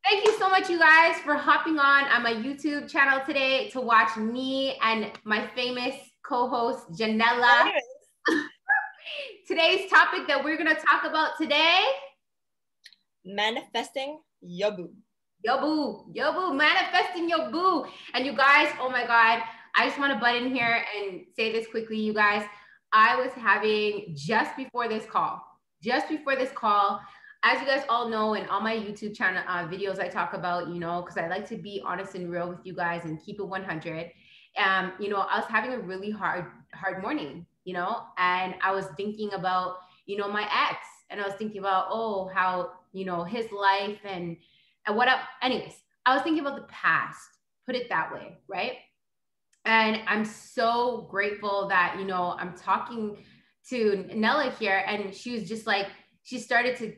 Thank you so much, you guys, for hopping on my YouTube channel today to watch me and my famous co-host, Janella. Anyways, Today's topic that we're going to talk about today, manifesting your boo. yo boo, manifesting your boo. And you guys, oh my God, I just want to butt in here and say this quickly, you guys. I was having just before this call, as you guys all know, in all my YouTube channel videos, I talk about, because I like to be honest and real with you guys and keep it 100. I was having a really hard morning, and I was thinking about, my ex, and I was thinking about, oh, how, his life and what up. Anyways, I was thinking about the past, put it that way, right? And I'm so grateful that, I'm talking to Nella here, and she was just like, she started to,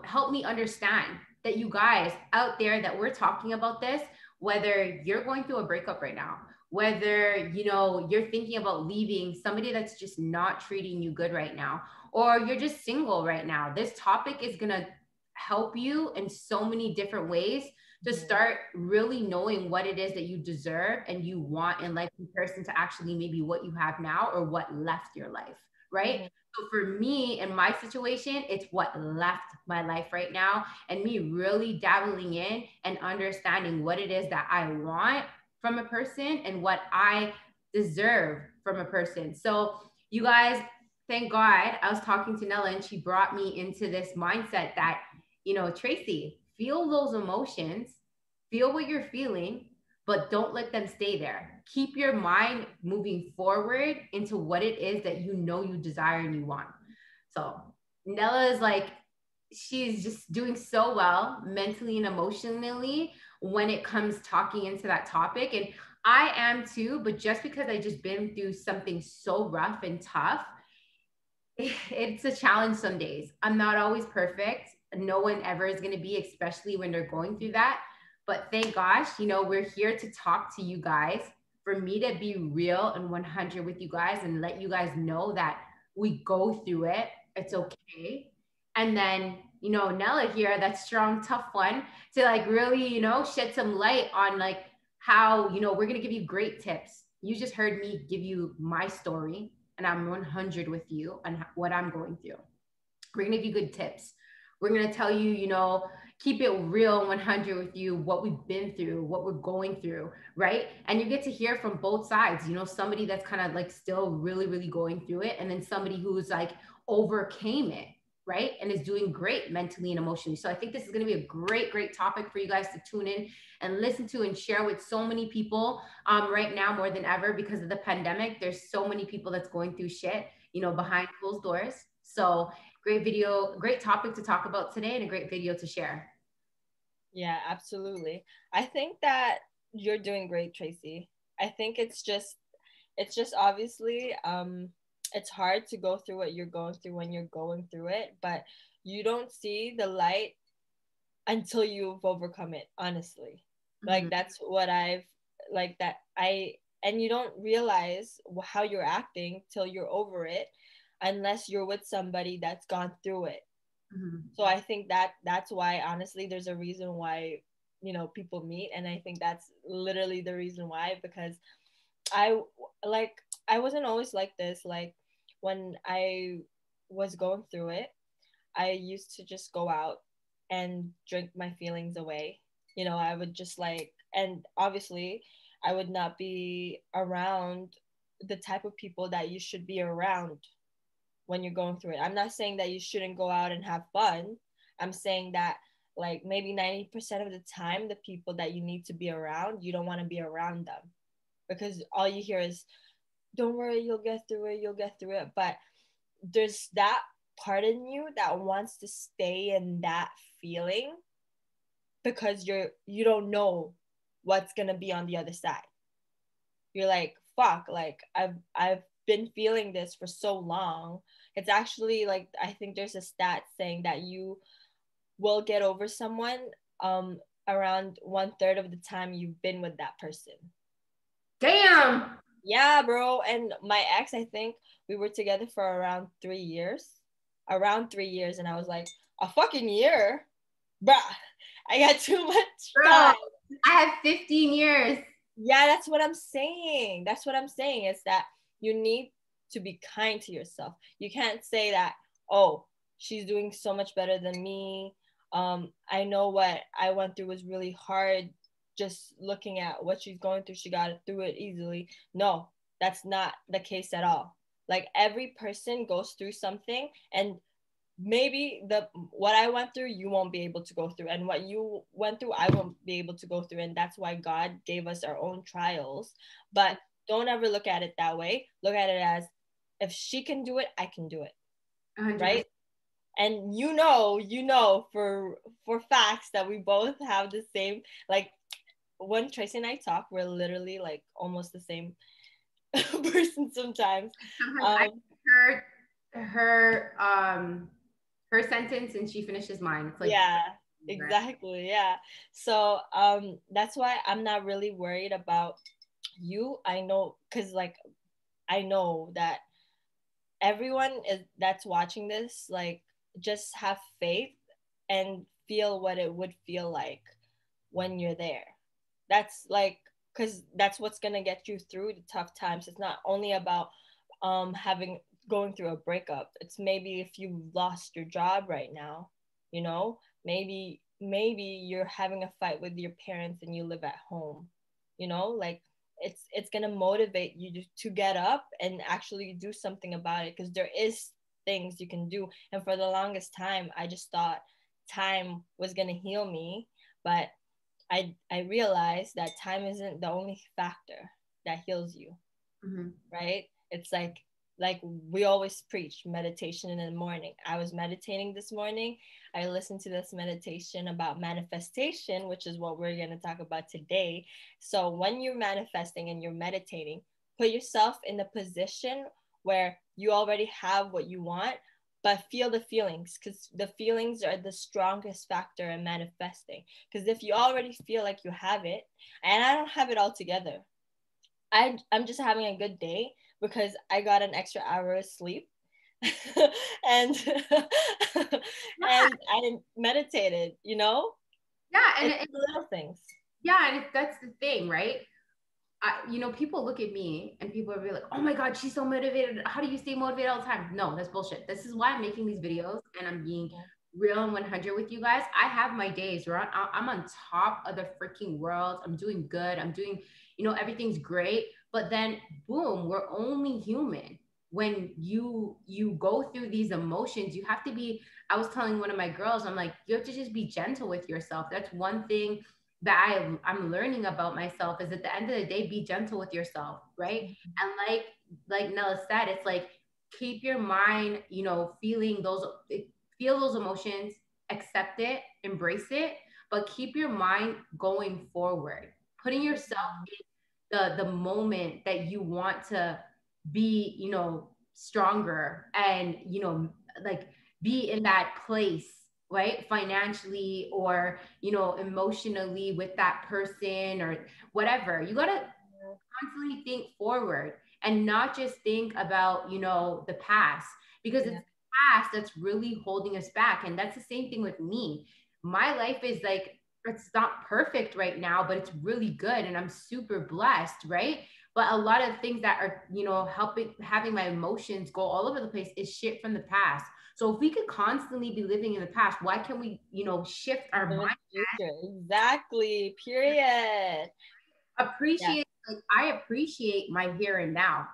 help me understand that you guys out there that we're talking about this, whether you're going through a breakup right now, whether, you're thinking about leaving somebody that's just not treating you good right now, or you're just single right now, this topic is going to help you in so many different ways to start really knowing what it is that you deserve and you want in life, comparison to actually maybe what you have now or what left your life, right? Mm-hmm. So for me, in my situation, it's what left my life right now, and me really dabbling in and understanding what it is that I want from a person and what I deserve from a person. So you guys, thank God I was talking to Nella and she brought me into this mindset that, Tracy, feel those emotions, feel what you're feeling, but don't let them stay there. Keep your mind moving forward into what it is that you desire and you want. So Nella is like, she's just doing so well mentally and emotionally when it comes talking into that topic. And I am too, but just because I just been through something so rough and tough, it's a challenge some days. I'm not always perfect. No one ever is going to be, especially when they're going through that. But thank gosh, we're here to talk to you guys, for me to be real and 100 with you guys and let you guys know that we go through it. It's okay. And then, Nella here, that strong, tough one, to like really, shed some light on like how, we're going to give you great tips. You just heard me give you my story, and I'm 100 with you on what I'm going through. We're going to give you good tips. We're going to tell you, keep it real 100 with you, what we've been through, what we're going through, right? And you get to hear from both sides, somebody that's kind of like still really, really going through it, and then somebody who's like overcame it, right? And is doing great mentally and emotionally. So I think this is going to be a great, great topic for you guys to tune in and listen to and share with so many people right now more than ever because of the pandemic. There's so many people that's going through shit, behind closed doors. So great video, great topic to talk about today, and a great video to share. Yeah, absolutely. I think that you're doing great, Tracy. I think it's just obviously it's hard to go through what you're going through when you're going through it, but you don't see the light until you've overcome it, honestly. Mm-hmm. Like that's what I've like that I and you don't realize how you're acting till you're over it unless you're with somebody that's gone through it. Mm-hmm. So I think that that's why honestly there's a reason why people meet, and I think that's literally the reason why, because I like I wasn't always like this. Like when I was going through it, I used to just go out and drink my feelings away. I would just like, and obviously, I would not be around the type of people that you should be around when you're going through it. I'm not saying that you shouldn't go out and have fun. I'm saying that like maybe 90% of the time, the people that you need to be around, you don't want to be around them because all you hear is, don't worry, you'll get through it, you'll get through it. But there's that part in you that wants to stay in that feeling because you don't know what's gonna be on the other side. You're like, fuck, like I've been feeling this for so long. It's actually like I think there's a stat saying that you will get over someone around 1/3 of the time you've been with that person. Damn. Yeah, bro. And my ex, I think we were together for around 3 years. Around 3 years. And I was like, a fucking year? Bruh. I got too much Girl, time. I have 15 years. Yeah, that's what I'm saying. That's what I'm saying is that you need to be kind to yourself. You can't say that, oh, she's doing so much better than me. I know what I went through was really hard. Just looking at what she's going through, she got through it easily. No, that's not the case at all. Like every person goes through something, and maybe the what I went through you won't be able to go through, and what you went through I won't be able to go through, and that's why God gave us our own trials. But don't ever look at it that way. Look at it as, if she can do it, I can do it. 100%. Right? And for facts that we both have the same, like when Tracy and I talk, we're literally like almost the same person sometimes. I heard her sentence and she finishes mine. It's like, Yeah, exactly. Yeah. So that's why I'm not really worried about you. I know, because like I know that everyone is that's watching this, like, just have faith and feel what it would feel like when you're there. That's like, because that's what's gonna get you through the tough times. It's not only about having going through a breakup. It's maybe if you lost your job right now, you know, maybe you're having a fight with your parents and you live at home, you know, like it's gonna motivate you to get up and actually do something about it, because there is things you can do. And for the longest time I just thought time was gonna heal me, but I realized that time isn't the only factor that heals you. mm-hmm. Right? It's like we always preach meditation in the morning. I was meditating this morning. I listened to this meditation about manifestation, which is what we're going to talk about today. So when you're manifesting and you're meditating, put yourself in the position where you already have what you want, but feel the feelings, because the feelings are the strongest factor in manifesting. Because if you already feel like you have it, and I don't have it all together, I'm just having a good day because I got an extra hour of sleep and and I meditated, you know? Yeah, and it's the little things. Yeah, and that's the thing, right? People look at me and people are like, "Oh my God, she's so motivated. How do you stay motivated all the time?" No, that's bullshit. This is why I'm making these videos and I'm being real and 100 with you guys. I have my days where I'm on top of the freaking world. I'm doing good. I'm doing, everything's great. But then, boom, we're only human. When you go through these emotions, you have to be. I was telling one of my girls, I'm like, you have to just be gentle with yourself. That's one thing that I'm learning about myself, is at the end of the day, be gentle with yourself, right? And like Nella said, it's like keep your mind, feeling those, feel those emotions, accept it, embrace it, but keep your mind going forward, putting yourself in the moment that you want to be, stronger and, like be in that place, right? Financially or, emotionally with that person or whatever. You got to constantly think forward and not just think about, the past, because it's the past that's really holding us back. And that's the same thing with me. My life is like, it's not perfect right now, but it's really good. And I'm super blessed, right? But a lot of things that are, having my emotions go all over the place is shit from the past. So if we could constantly be living in the past, why can't we, shift our mind? Exactly. Period. Appreciate, like I appreciate my here and now.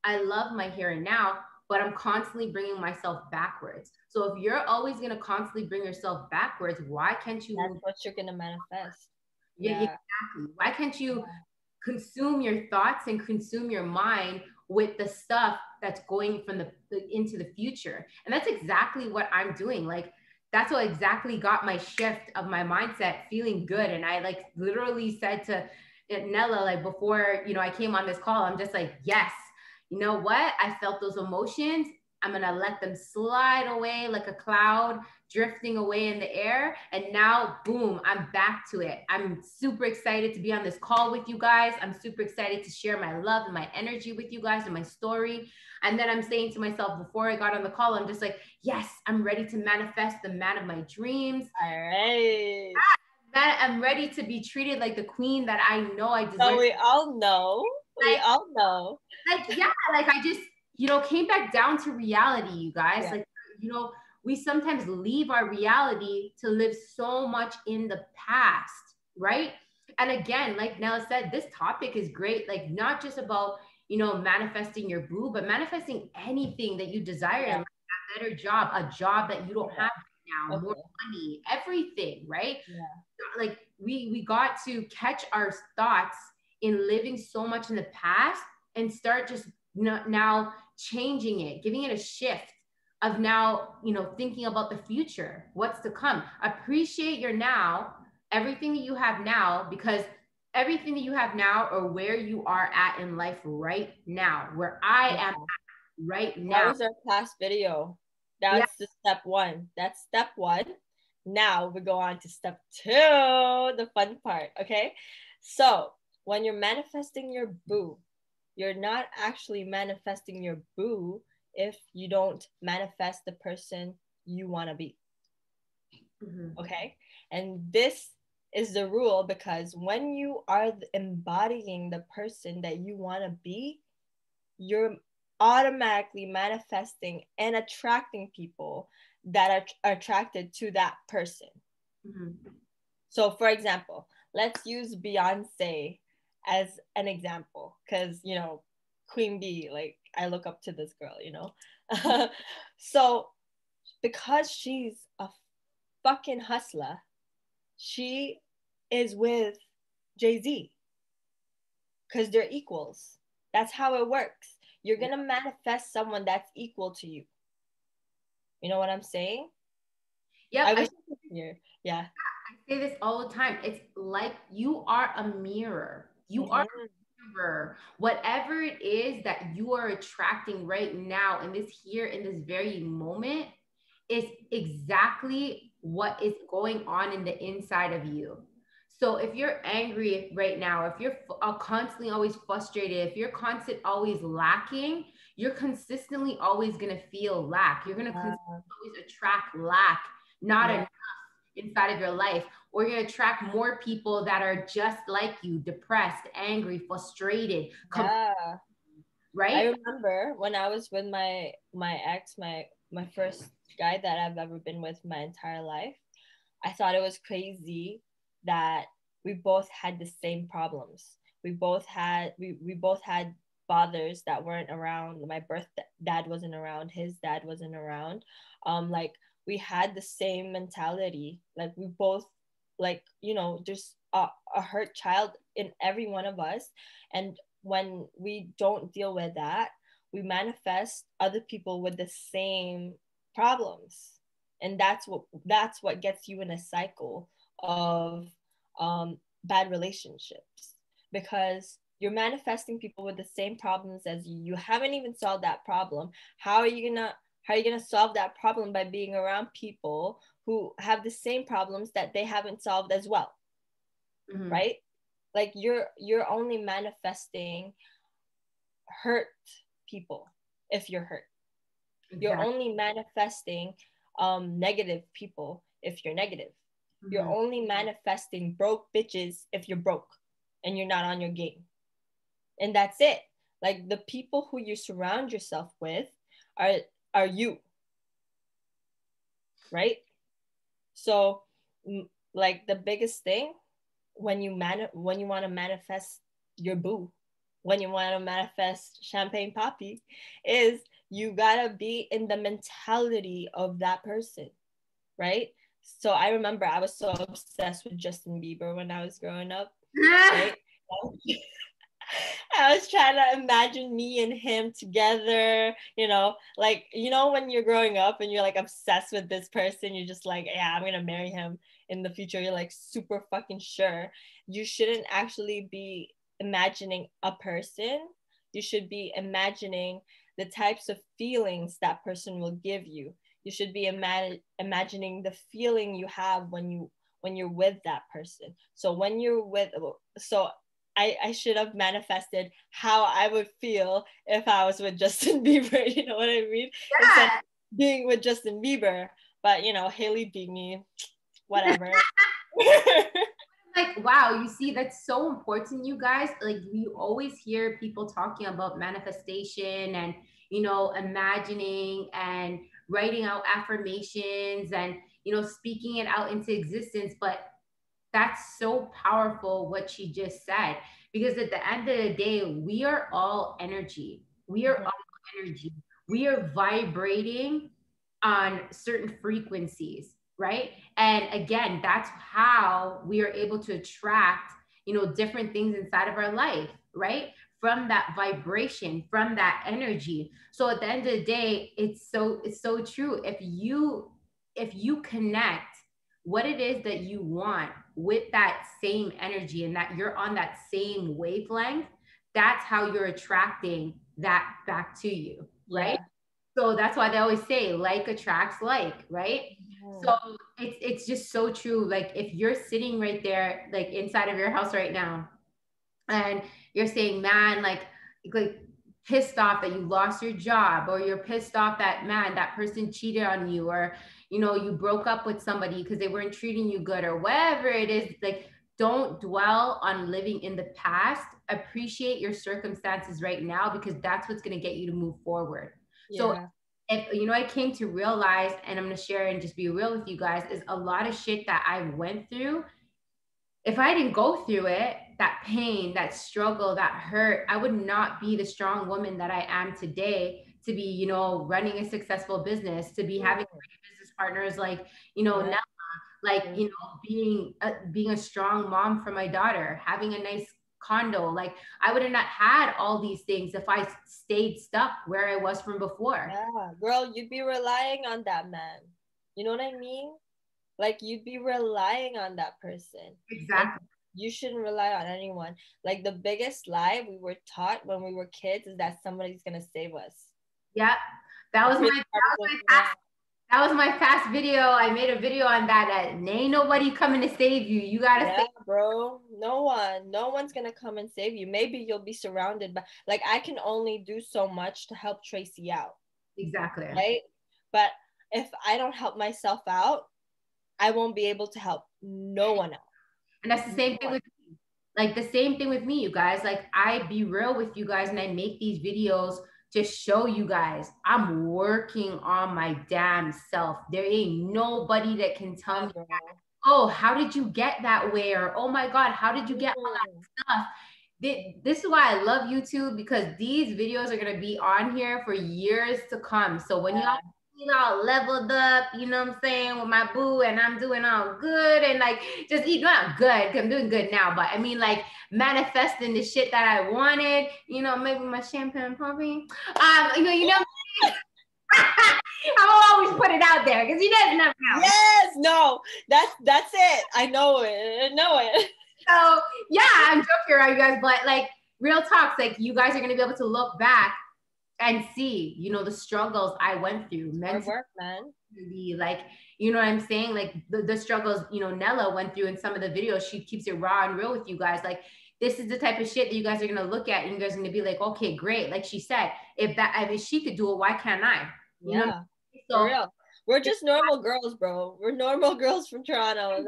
I love my here and now, but I'm constantly bringing myself backwards. So if you're always going to constantly bring yourself backwards, why can't you? That's what you're going to manifest. Yeah, exactly. Why can't you consume your thoughts and consume your mind with the stuff that's going from the into the future? And that's exactly what I'm doing. Like that's what exactly got my shift of my mindset feeling good. And I like literally said to Nella, like before, I came on this call, I'm just like, yes, you know what? I felt those emotions. I'm going to let them slide away like a cloud drifting away in the air. And now, boom, I'm back to it. I'm super excited to be on this call with you guys. I'm super excited to share my love and my energy with you guys and my story. And then I'm saying to myself, before I got on the call, I'm just like, yes, I'm ready to manifest the man of my dreams. All right. am ready to be treated like the queen that I know I deserve. So we all know. We all know. Like, yeah, like I just, came back down to reality, you guys. Yeah. Like, we sometimes leave our reality to live so much in the past, right? And again, like Nella said, this topic is great. Like, not just about, manifesting your boo, but manifesting anything that you desire in life, a better job, a job that you don't have right now, more money, everything, right? Yeah. Like we got to catch our thoughts in living so much in the past and start just now changing it, giving it a shift of now, thinking about the future, what's to come. Appreciate your now, everything that you have now, because everything that you have now or where you are at in life right now, where I am at right now. That was our past video. That's the step one. That's step one. Now we go on to step two, the fun part. Okay. So when you're manifesting your boo, you're not actually manifesting your boo if you don't manifest the person you want to be. Mm-hmm. Okay. And this is the rule, because when you are embodying the person that you want to be, you're automatically manifesting and attracting people that are attracted to that person. Mm-hmm. So for example, let's use Beyonce as an example, because Queen Bee, like I look up to this girl, so because she's a fucking hustler, she is with Jay-Z because they're equals. That's how it works. You're gonna manifest someone that's equal to you. You know what I'm saying? Yeah. I say this all the time. It's like you are a mirror. You are a mirror. Whatever it is that you are attracting right now in this very moment is exactly what is going on in the inside of you. So if you're angry right now, if you're constantly always frustrated, if you're constantly always lacking, you're consistently always going to feel lack. You're going to always attract lack, not enough inside of your life. Or you're going to attract more people that are just like you, depressed, angry, frustrated. Right? I remember when I was with my ex, my first guy that I've ever been with my entire life, I thought it was crazy that we both had the same problems. We both had fathers that weren't around. My birth dad wasn't around. His dad wasn't around. Like we had the same mentality. Like we both, like, there's a hurt child in every one of us. And when we don't deal with that, we manifest other people with the same problems. And that's what gets you in a cycle of bad relationships, because you're manifesting people with the same problems as you. You haven't even solved that problem. How are you gonna solve that problem? By being around people who have the same problems that they haven't solved as well. Mm-hmm. Right? Like you're only manifesting hurt people if you're hurt. Exactly. You're only manifesting negative people if you're negative. Mm-hmm. You're only manifesting broke bitches if you're broke and you're not on your game. And that's it. Like the people who you surround yourself with are you. Right? So like the biggest thing when you want to manifest your boo, when you want to manifest Champagne Papi, is you gotta be in the mentality of that person, right? So I remember I was so obsessed with Justin Bieber when I was growing up, right? I was trying to imagine me and him together, like, when you're growing up and you're like obsessed with this person, you're just like, yeah, I'm gonna marry him in the future. You're like super fucking sure. You shouldn't actually be imagining a person. You should be imagining the types of feelings that person will give you. You should be imagining the feeling you have when you're with that person. So I should have manifested how I would feel if I was with Justin Bieber, you know what I mean? Yeah. Instead of being with Justin Bieber, but Hailey beat me, whatever. wow, you see, that's so important, you guys. Like, you always hear people talking about manifestation and, you know, imagining and writing out affirmations and, you know, speaking it out into existence. But that's so powerful what she just said, because at the end of the day, we are all energy. We are all energy. We are vibrating on certain frequencies, right? And again, that's how we are able to attract, you know, different things inside of our life, right? From that vibration, from that energy. So at the end of the day, it's so true. If you connect what it is that you want with that same energy and that you're on that same wavelength, that's how you're attracting that back to you, right? Yeah. So that's why they always say like attracts like, right? So it's just so true. Like, if you're sitting right there, like inside of your house right now, and you're saying, man, like pissed off that you lost your job, or you're pissed off that, man, that person cheated on you, or, you know, you broke up with somebody because they weren't treating you good, or whatever it is, like, don't dwell on living in the past. Appreciate your circumstances right now, because that's what's going to get you to move forward. So Yeah. if, you know, I came to realize, and I'm going to share and just be real with you guys, is a lot of shit that I went through, if I didn't go through it, that pain, that struggle, that hurt, I would not be the strong woman that I am today, to be, you know, running a successful business, to be having great business partners like, you know, Yeah. Nella, like, you know, being a strong mom for my daughter, having a nice condo. Like, I would have not had all these things if I stayed stuck where I was from before. Yeah, girl, you'd be relying on that man. You know what I mean? Like, you'd be relying on that person. And Exactly. you shouldn't rely on anyone. Like, the biggest lie we were taught when we were kids is that somebody's gonna save us. Yep. That was my fast video. I made a video on that. Ain't nobody coming to save you. You gotta Yeah, save. bro. No one's gonna come and save you. Maybe you'll be surrounded by, like, I can only do so much to help Tracy out, Exactly. right? But if I don't help myself out, I won't be able to help no one else. And that's the same thing with me. Like, the same thing with me, you guys. Like, I be real with you guys, and I make these videos to show you guys I'm working on my damn self. There ain't nobody that can tell me, oh, how did you get that way? Or, oh my God, how did you get all that stuff? This is why I love YouTube, because these videos are going to be on here for years to come. So when y'all all leveled up, you know what I'm saying, with my boo, and I'm doing all good, and like, just eat, not good, because I'm doing good now, but I mean, like, manifesting the shit that I wanted, you know, maybe my champagne puppy, you know, I'll always put it out there, because you never know. Yes, no, that's it. I know it. So yeah, I'm joking around, you guys, but like, real talks, like, you guys are gonna be able to look back and see, you know, the struggles I went through mentally, work, man. Like, you know what I'm saying? Like, the struggles, you know, Nella went through in some of the videos. She keeps it raw and real with you guys. Like, this is the type of shit that you guys are gonna look at, and you guys are gonna be like, okay, great. Like she said, if she could do it, why can't I? You know? So, for real. We're just normal girls, bro. We're normal girls from Toronto.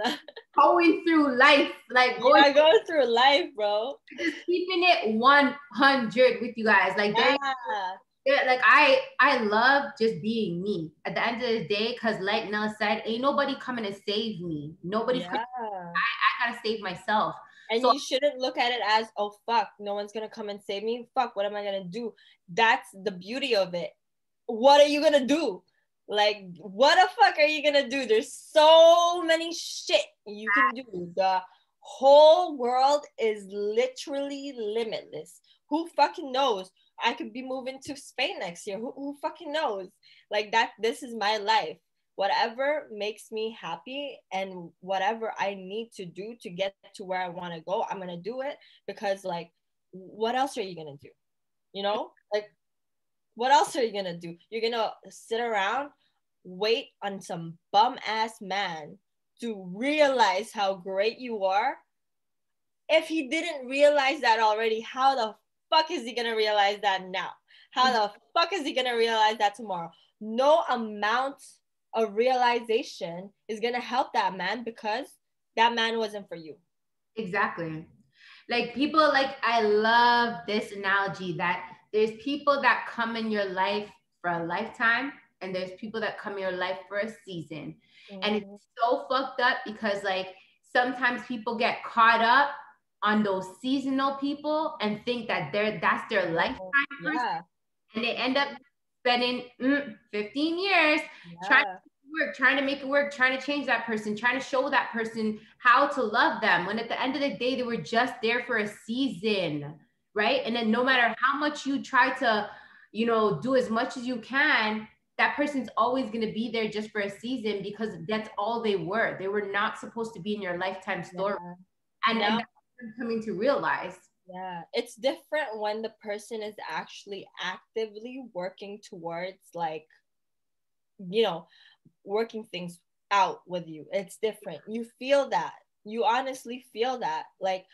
Going through life, like going through life, bro. Just keeping it 100 with you guys. Like, like, I love just being me at the end of the day, because like Nella said, ain't nobody coming to save me. Nobody's coming. I gotta save myself. And so, you shouldn't look at it as, oh fuck, no one's gonna come and save me. Fuck, what am I gonna do? That's the beauty of it. What are you gonna do? Like, what the fuck are you gonna do? There's so many shit you can do. The whole world is literally limitless. Who fucking knows? I could be moving to Spain next year. Who fucking knows? Like, that, this is my life. Whatever makes me happy and whatever I need to do to get to where I want to go, I'm gonna do it, because like, what else are you gonna do? You know, like, what else are you gonna do? You're gonna sit around, wait on some bum ass man to realize how great you are? If he didn't realize that already, how the fuck is he gonna realize that now? How the fuck is he gonna realize that tomorrow? No amount of realization is gonna help that man, because that man wasn't for you. Exactly. Like people, like I love this analogy that there's people that come in your life for a lifetime and there's people that come in your life for a season. And Mm-hmm. it's so fucked up because like sometimes people get caught up on those seasonal people and think that that's their lifetime person, Yeah, and they end up spending 15 years trying yeah, to work, trying to make it work, trying to change that person, trying to show that person how to love them. When at the end of the day, they were just there for a season, right? And then no matter how much you try to, do as much as you can, that person's always going to be there just for a season because that's all they were. They were not supposed to be in your lifetime story. yeah. And Now, that's what I'm coming to realize. yeah, it's different when the person is actually actively working towards, like, you know, working things out with you. It's different. You feel that. You honestly feel that. Like,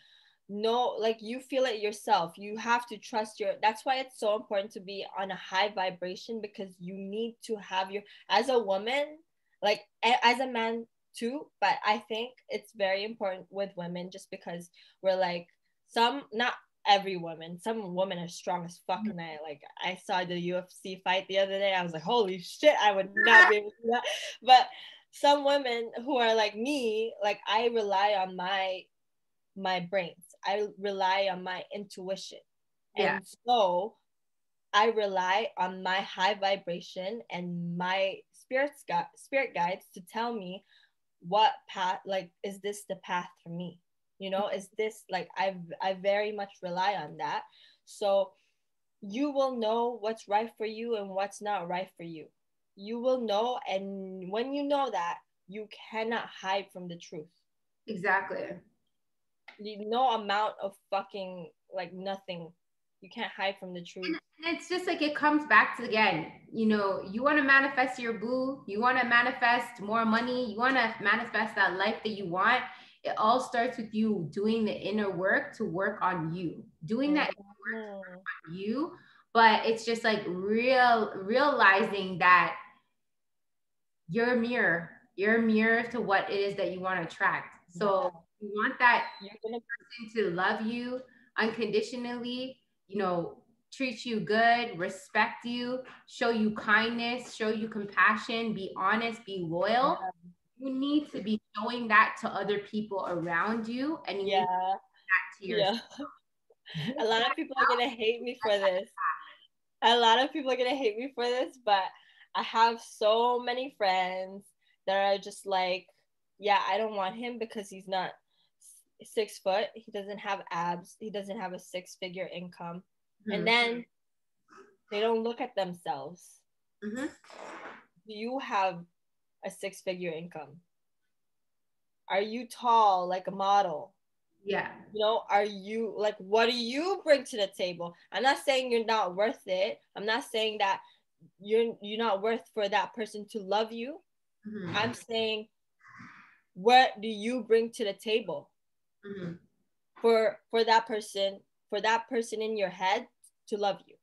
no, like you feel it yourself. You have to trust your, that's why it's so important to be on a high vibration, because you need to have your, as a woman, like as a man too, but I think it's very important with women just because we're like, some, not every woman, some women are strong as fuck. And I saw the UFC fight the other day, I was like, holy shit, I would not be able to do that. But some women who are like me, like I rely on my brains. I rely on my intuition. Yeah, And so I rely on my high vibration and my spirit guides to tell me what path, like, is this the path for me? Is this like, I very much rely on that. So you will know what's right for you and what's not right for you. You will know, and when you know that, you cannot hide from the truth. exactly. No amount of fucking, like, nothing, you can't hide from the truth. And it's just like it comes back to, again, you want to manifest your boo, you want to manifest more money, you want to manifest that life that you want. It all starts with you doing the inner work to work on you, doing that Mm-hmm. on you. But it's just like realizing that you're a mirror to what it is that you want to attract. So you want that You're gonna, person to love you unconditionally, treat you good, respect you, show you kindness, show you compassion, be honest, be loyal. yeah, You need to be showing that to other people around you, and you need to yeah, do that to yourself. yeah. A lot of people are gonna hate me for this. A lot of people are gonna hate me for this, but I have so many friends that are just like, yeah, I don't want him because he's not 6 foot, he doesn't have abs, he doesn't have a six-figure income. And Mm-hmm. then they don't look at themselves. Mm-hmm. Do you have a six-figure income? Are you tall like a model? Yeah. Are you, like, what do you bring to the table? I'm not saying you're not worth it. I'm not saying that you're not worth for that person to love you. Mm-hmm. I'm saying, what do you bring to the table Mm-hmm. for that person in your head to love you,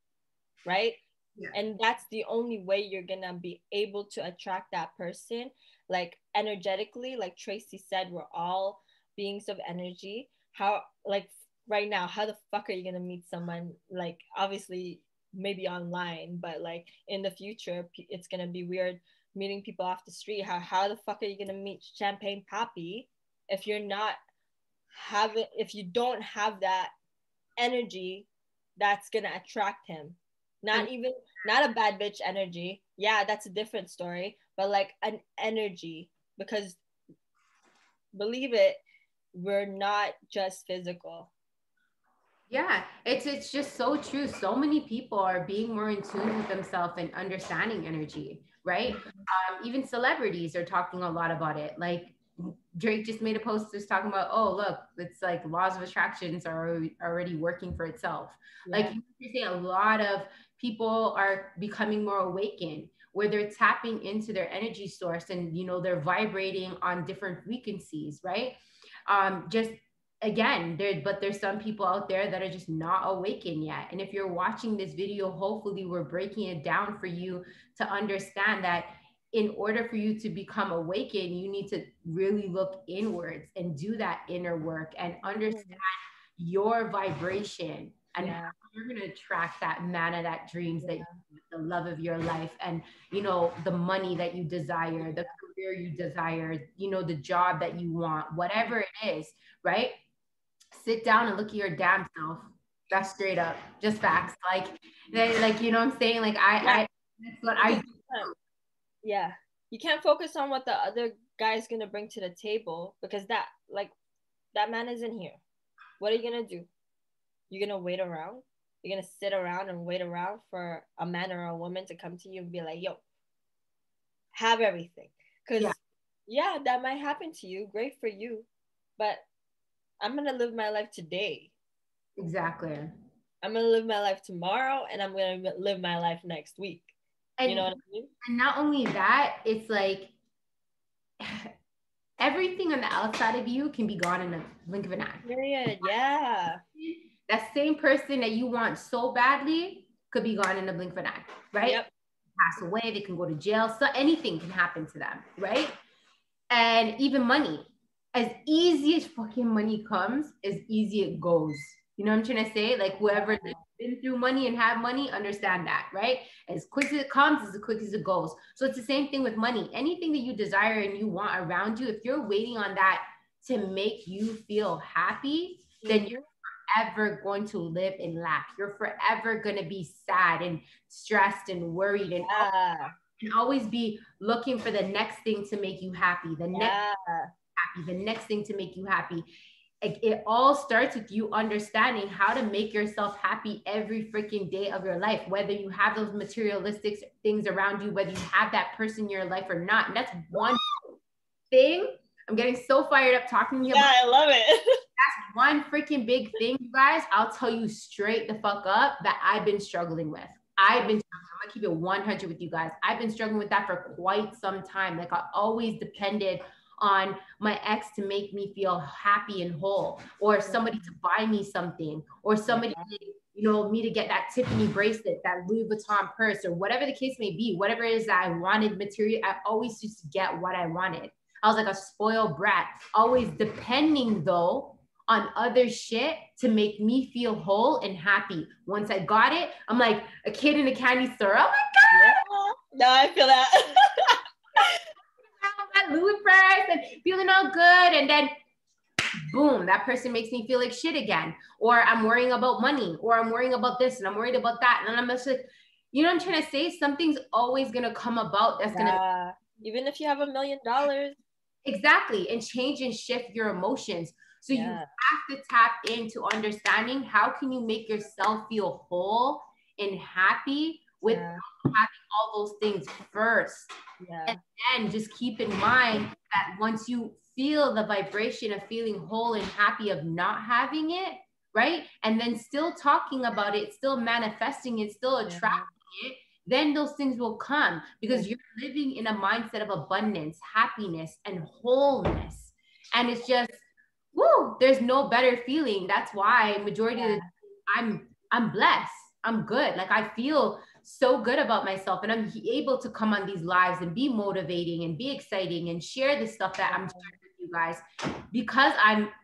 right? Yeah. And that's the only way you're gonna be able to attract that person, like, energetically. Like Tracy said, we're all beings of energy. How, like, right now, how the fuck are you gonna meet someone, like, obviously maybe online, but like in the future it's gonna be weird meeting people off the street. How the fuck are you gonna meet Champagne Papi if you're not if you don't have that energy that's gonna attract him? And Not a bad bitch energy. Yeah, that's a different story. But like an energy, because believe it, we're not just physical. yeah, it's just so true. So many people are being more in tune with themselves and understanding energy, right? Even celebrities are talking a lot about it. Like Drake just made a post just talking about, oh, look, it's like laws of attractions are already working for itself. Like Yeah. you say, a lot of people are becoming more awakened, where they're tapping into their energy source and they're vibrating on different frequencies, right? Just again, there's some people out there that are just not awakened yet. And if you're watching this video, hopefully we're breaking it down for you to understand that in order for you to become awakened, you need to really look inwards and do that inner work and understand your vibration and how you're going to attract that manna that dreams that you, the love of your life, and you know, the money that you desire, the career you desire, you know, the job that you want, whatever it is, right? Sit down and look at your damn self. That's straight up just facts. Like they, like, you know what I'm saying? Like I that's what I do. Yeah, you can't focus on what the other guy's gonna bring to the table, because that, like, that man isn't here. What are you gonna do? You're gonna wait around? You're gonna sit around and wait around for a man or a woman to come to you and be like, yo, have everything? Because yeah, that might happen to you. Great for you. But I'm gonna live my life today. Exactly. I'm gonna live my life tomorrow, and I'm gonna live my life next week. And, you know what I mean? And not only that, it's like everything on the outside of you can be gone in a blink of an eye. Period. Yeah. That same person that you want so badly could be gone in a blink of an eye, right? Yep. Pass away, they can go to jail, so anything can happen to them, right? And even money, as easy as fucking money comes, as easy it goes. You know what I'm trying to say? Like whoever been through money and have money, understand that, right? As quick as it comes, as quick as it goes. So it's the same thing with money. Anything that you desire and you want around you, if you're waiting on that to make you feel happy, then you're forever going to live in lack. You're forever going to be sad and stressed and worried and always be looking for the next thing to make you happy, the next thing to make you happy. It all starts with you understanding how to make yourself happy every freaking day of your life, whether you have those materialistic things around you, whether you have that person in your life or not. And that's one thing. I'm getting so fired up talking to you. Yeah, I love it. That's one freaking big thing, you guys. I'll tell you straight the fuck up that I've been struggling with. I'm gonna keep it 100 with you guys. I've been struggling with that for quite some time. Like I always depended on my ex to make me feel happy and whole, or somebody to buy me something, or somebody you know, me to get that Tiffany bracelet, that Louis Vuitton purse, or whatever the case may be, whatever it is that I wanted material, I always used to get what I wanted. I was like a spoiled brat, always depending though on other shit to make me feel whole and happy. Once I got it, I'm like a kid in a candy store. Oh my God. Yeah. No, I feel that. My Louis purse and feeling all good. And then boom, that person makes me feel like shit again. Or I'm worrying about money, or I'm worrying about this and I'm worried about that. And I'm just like, you know what I'm trying to say? Something's always going to come about that's going to. Even if you have $1 million. Exactly. And change and shift your emotions. So you have to tap into understanding how can you make yourself feel whole and happy with having all those things first. And then just keep in mind that once you feel the vibration of feeling whole and happy of not having it, right? And then still talking about it, still manifesting it, still attracting it, then those things will come because you're living in a mindset of abundance, happiness, and wholeness. And it's just, woo, there's no better feeling. That's why majority of the time I'm blessed. I'm good. Like I feel so good about myself, and I'm able to come on these lives and be motivating and be exciting and share the stuff that I'm sharing with you guys because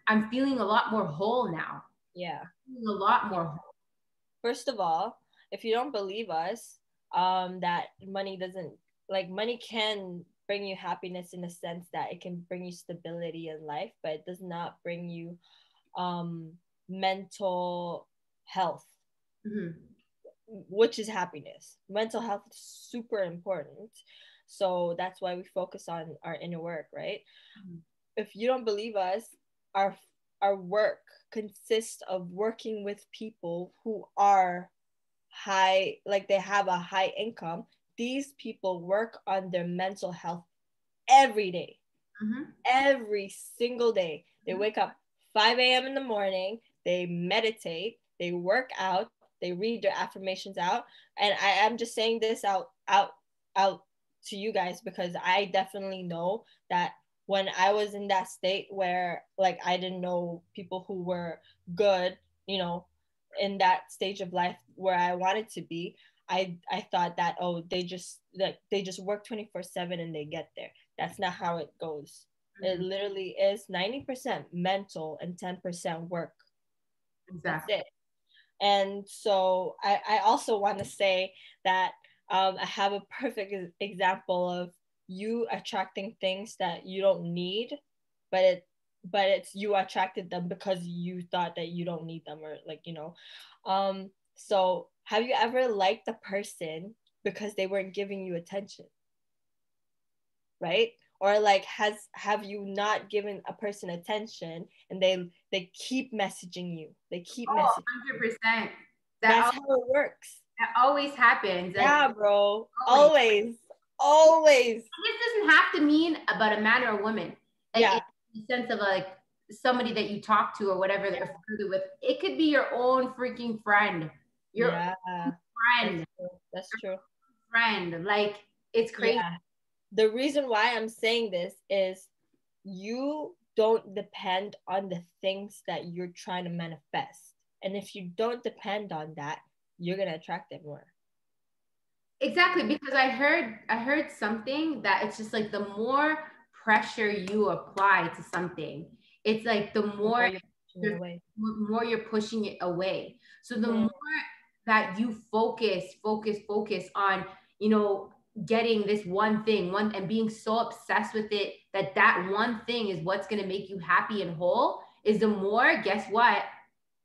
I'm feeling a lot more whole now. Yeah. A lot more whole. First of all, if you don't believe us, that money doesn't, like, money can bring you happiness in the sense that it can bring you stability in life, but it does not bring you mental health, which is happiness. Mental health is super important. So that's why we focus on our inner work, right? If you don't believe us, our work consists of working with people who are high, like they have a high income. These people work on their mental health every day. Every single day. They wake up 5 a.m. in the morning, they meditate, they work out, they read their affirmations out. And I'm just saying this out to you guys because I definitely know that when I was in that state where, like, I didn't know people who were good, you know, in that stage of life where I wanted to be, I thought that, oh, they just work 24/7 and they get there. That's not how it goes. It literally is 90% mental and 10% work. That's Exactly. it. And so I also want to say that I have a perfect example of you attracting things that you don't need, but it's you attracted them because you thought that you don't need them, or like, so have you ever liked a person because they weren't giving you attention, right? Or like, have you not given a person attention and they keep messaging you, they keep Oh, messaging? 100%. That's how it works. That always happens. Like, Yeah, bro. always. Always. Always. This doesn't have to mean about a man or a woman. Like, Yeah. in the sense of like somebody that you talk to or whatever that you're further with. It could be your own freaking friend. Your Yeah. friend. That's true. Friend. Like, it's crazy. Yeah. The reason why I'm saying this is you don't depend on the things that you're trying to manifest. And if you don't depend on that, you're going to attract it more. Exactly, because I heard something that it's just like the more pressure you apply to something, it's like the more you're pushing it away. So the more that you focus on, getting this one thing, and being so obsessed with it that one thing is what's going to make you happy and whole, is the more, guess what?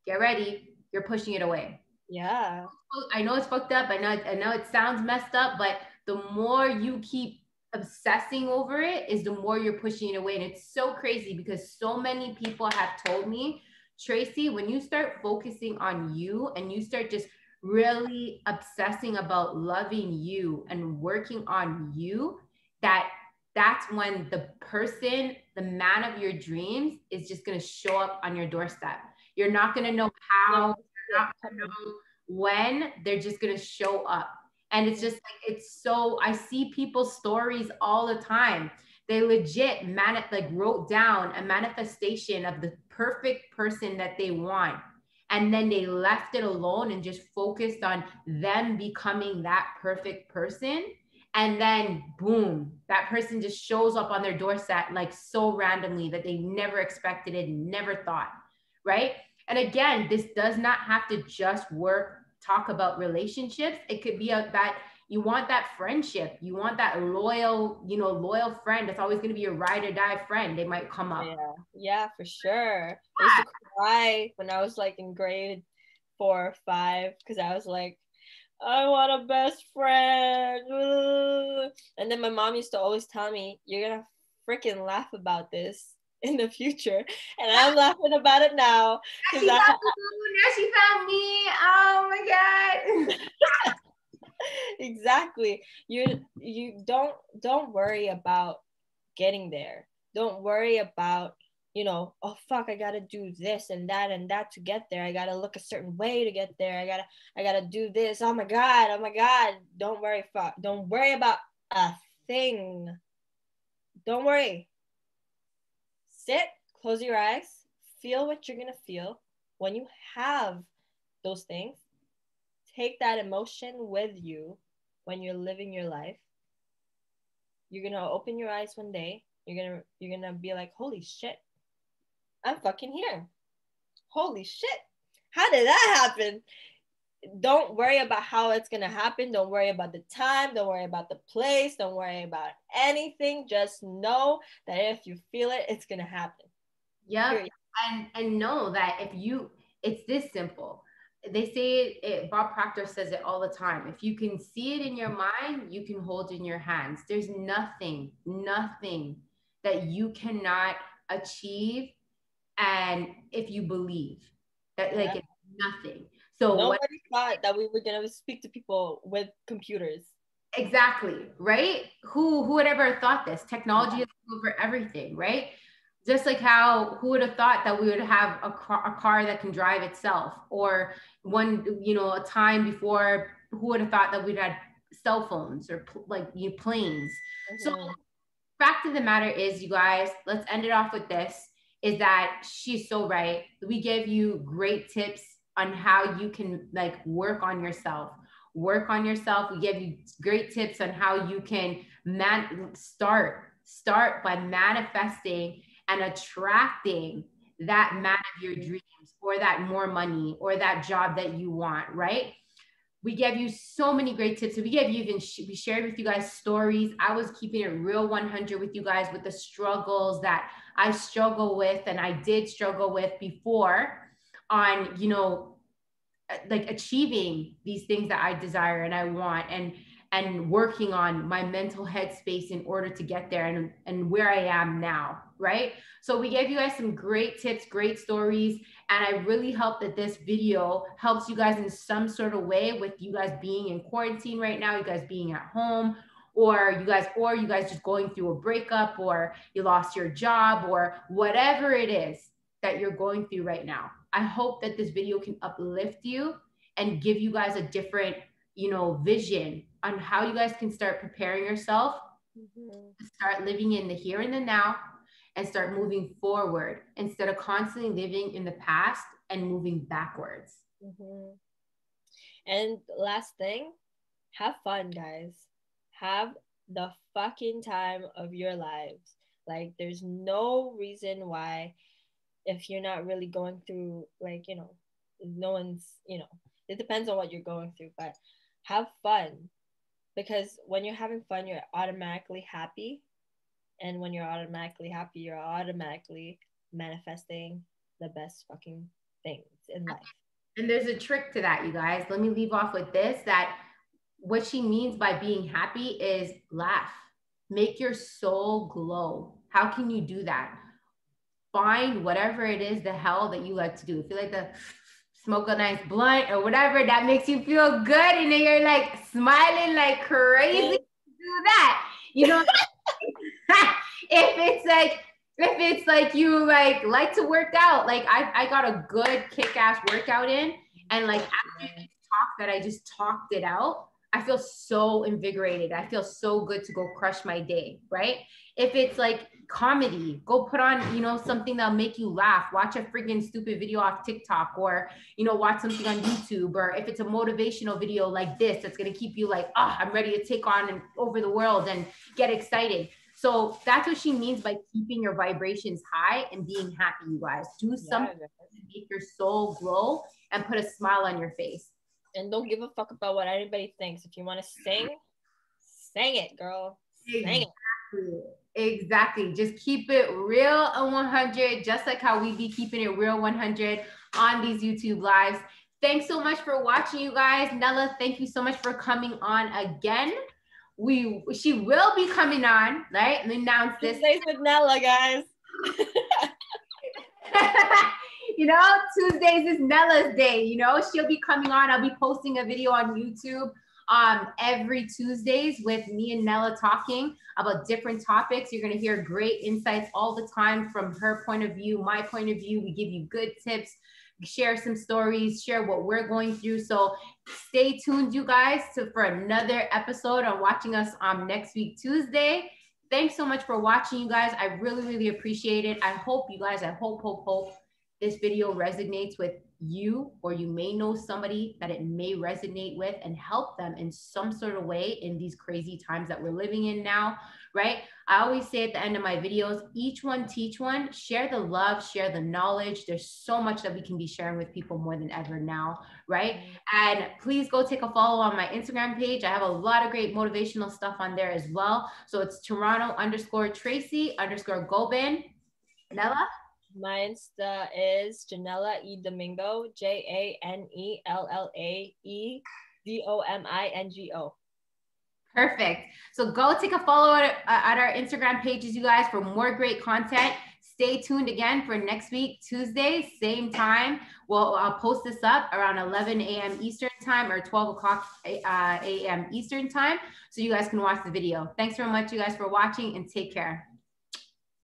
Get ready, you're pushing it away. Yeah. I know it's fucked up. I know it sounds messed up, but the more you keep obsessing over it, is the more you're pushing it away. And it's so crazy because so many people have told me, Tracy, when you start focusing on you and you start just really obsessing about loving you and working on you, that's when the person, the man of your dreams, is just going to show up on your doorstep. You're not going to know how, you're not going to know when, they're just going to show up. And it's just like, it's so, I see people's stories all the time. They legit wrote down a manifestation of the perfect person that they want. And then they left it alone and just focused on them becoming that perfect person. And then boom, that person just shows up on their doorstep like so randomly that they never expected it, never thought, right? And again, this does not have to just talk about relationships. It could be that you want that friendship, you want that loyal friend that's always going to be your ride or die friend. They might come up. Yeah, for sure. I used to cry when I was like in grade 4 or 5 because I was like, I want a best friend. And then my mom used to always tell me, you're gonna freaking laugh about this in the future. And I'm laughing about it now. Now she found me. Oh my God. Exactly. You don't worry about getting there. Don't worry about, oh fuck, I gotta do this and that to get there. I gotta look a certain way to get there. I gotta do this. Oh my god. Don't worry, fuck. Don't worry about a thing. Don't worry. Sit, close your eyes, feel what you're gonna feel when you have those things. Take that emotion with you when you're living your life. You're gonna open your eyes one day. You're gonna be like, holy shit, I'm fucking here. Holy shit, how did that happen? Don't worry about how it's gonna happen. Don't worry about the time. Don't worry about the place. Don't worry about anything. Just know that if you feel it, it's gonna happen. Yep. And know that it's this simple. They say it, Bob Proctor says it all the time. If you can see it in your mind, you can hold it in your hands. There's nothing that you cannot achieve. And if you believe that, like, it's nothing. So nobody thought that we were gonna speak to people with computers. Exactly, right? Who would ever thought this? Technology is over everything, right? Just like how, who would have thought that we would have a car that can drive itself, or a time before, who would have thought that we'd had cell phones or planes. So fact of the matter is, you guys, let's end it off with this, is that she's so right. We give you great tips on how you can work on yourself, work on yourself. We give you great tips on how you can start by manifesting and attracting that man of your dreams, or that more money, or that job that you want, right? We gave you so many great tips. So we gave you we shared with you guys stories. I was keeping it real 100 with you guys, with the struggles that I struggle with and I did struggle with before on, you know, like achieving these things that I desire and I want, and working on my mental headspace in order to get there, and where I am now, right? So we gave you guys some great tips, great stories, and I really hope that this video helps you guys in some sort of way, with you guys being in quarantine right now, you guys being at home, or you guys just going through a breakup, or you lost your job, or whatever it is that you're going through right now. I hope that this video can uplift you and give you guys a different, you know, vision on how you guys can start preparing yourself, start living in the here and the now, and start moving forward instead of constantly living in the past and moving backwards. And last thing, have fun, guys. Have the fucking time of your lives. Like, there's no reason why, if you're not really going through, like, you know, no one's, you know, it depends on what you're going through, but have fun, because when you're having fun, you're automatically happy. And when you're automatically happy, you're automatically manifesting the best fucking things in life. And there's a trick to that, you guys. Let me leave off with this, that what she means by being happy is laugh. Make your soul glow. How can you do that? Find whatever it is the hell that you like to do. If you like to smoke a nice blunt or whatever that makes you feel good, and then you're like smiling like crazy, do that. You know, if it's like you like to work out, like I got a good kick-ass workout in, and like after this talk that I just talked it out, I feel so invigorated. I feel so good to go crush my day, right? If it's like comedy, go put on, you know, something that'll make you laugh. Watch a freaking stupid video off TikTok, or, you know, watch something on YouTube. Or if it's a motivational video like this, that's going to keep you like, oh, I'm ready to take on and over the world and get excited. So that's what she means by keeping your vibrations high and being happy, you guys. Do something to make your soul glow and put a smile on your face. And don't give a fuck about what anybody thinks. If you want to sing it, girl. Sing it. Exactly. Just keep it real and 100, just like how we be keeping it real 100 on these YouTube lives. Thanks so much for watching, you guys. Nella, thank you so much for coming on again. She will be coming on, right? Let me announce this. Tuesdays with Nella, guys. You know, Tuesdays is Nella's day. You know, she'll be coming on. I'll be posting a video on YouTube every Tuesdays with me and Nella talking about different topics. You're going to hear great insights all the time from her point of view, my point of view. We give you good tips, share some stories, share what we're going through. So stay tuned, you guys, for another episode on watching us on next week, Tuesday. Thanks so much for watching, you guys. I really, really appreciate it. I hope you guys, I hope this video resonates with you, or you may know somebody that it may resonate with and help them in some sort of way in these crazy times that we're living in now, right? I always say at the end of my videos, each one teach one, share the love, share the knowledge. There's so much that we can be sharing with people more than ever now, right? And please go take a follow on my Instagram page. I have a lot of great motivational stuff on there as well. So it's Toronto_Tracy_Gobin. Nella? My Insta is Janella E Domingo, JANELLAEDOMINGO. Perfect. So go take a follow at our Instagram pages, you guys, for more great content. Stay tuned again for next week, Tuesday, same time. I'll post this up around 11 a.m. Eastern time, or 12 o'clock a.m. Eastern time, so you guys can watch the video. Thanks very much, you guys, for watching, and take care.